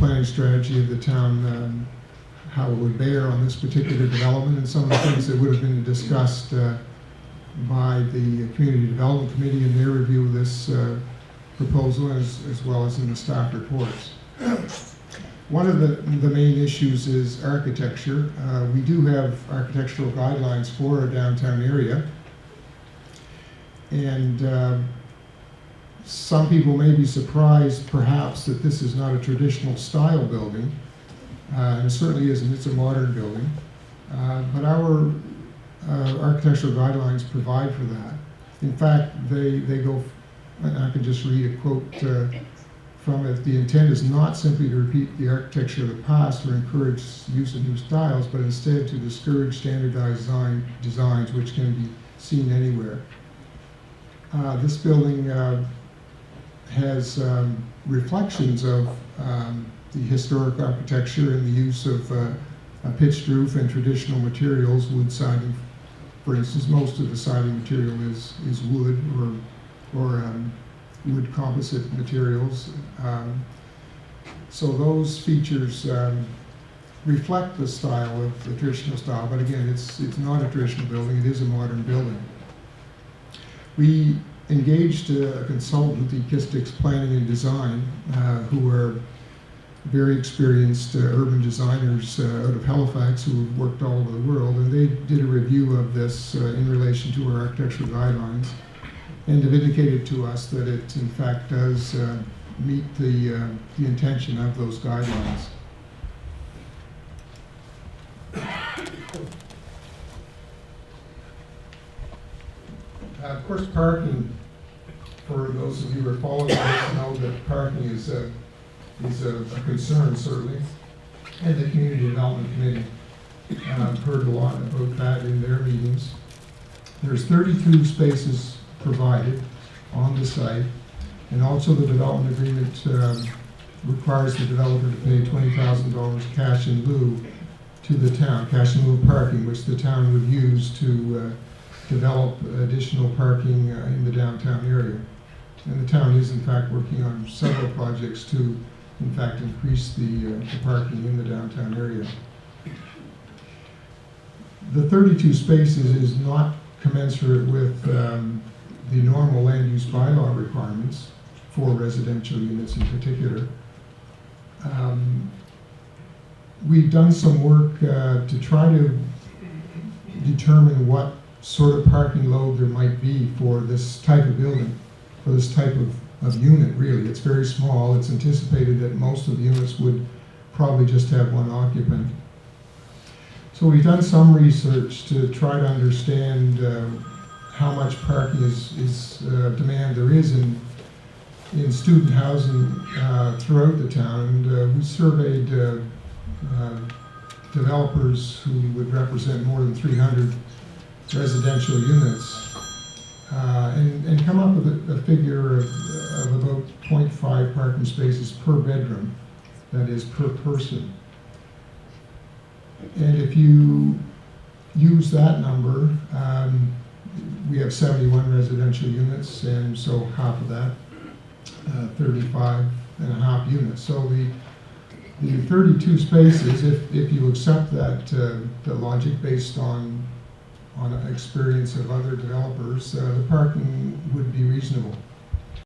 planning strategy of the town, how it would bear on this particular development, and some of the things that would have been discussed by the Community Development Committee in their review of this proposal, as well as in the staff reports. One of the main issues is architecture. We do have architectural guidelines for our downtown area, and some people may be surprised perhaps that this is not a traditional style building, and it certainly isn't. It's a modern building, but our architectural guidelines provide for that. In fact, they go, and I can just read a quote from it. The intent is not simply to repeat the architecture of the past or encourage use of new styles, but instead to discourage standardized designs which can be seen anywhere. This building has reflections of the historic architecture and the use of a pitched roof and traditional materials, wood siding. For instance, most of the siding material is wood or wood composite materials. So those features reflect the style of the traditional style, but again, it's not a traditional building, it is a modern building. We engaged a consultant, Ekistics Planning and Design, who are very experienced urban designers out of Halifax who have worked all over the world, and they did a review of this in relation to our architectural guidelines, and have indicated to us that it in fact does meet the intention of those guidelines. Of course, parking, for those of you who are following this, know that parking is a concern, certainly, and the Community Development Committee heard a lot about that in their meetings. There's 32 spaces provided on the site, and also the development agreement requires the developer to pay $20,000 cash in lieu to the town, cash in lieu of parking, which the town would use to develop additional parking in the downtown area. And the town is in fact working on several projects to in fact increase the parking in the downtown area. The 32 spaces is not commensurate with the normal land use bylaw requirements for residential units in particular. We've done some work to try to determine what sort of parking load there might be for this type of building, for this type of unit, really. It's very small. It's anticipated that most of the units would probably just have one occupant. So we've done some research to try to understand how much parking demand there is in student housing throughout the town. And we surveyed developers who would represent more than 300 residential units, and come up with a figure of about 0.5 parking spaces per bedroom, that is per person. And if you use that number, we have 71 residential units, and so half of that, 35 and a half units. So the 32 spaces, if you accept that the logic based on experience of other developers, the parking would be reasonable.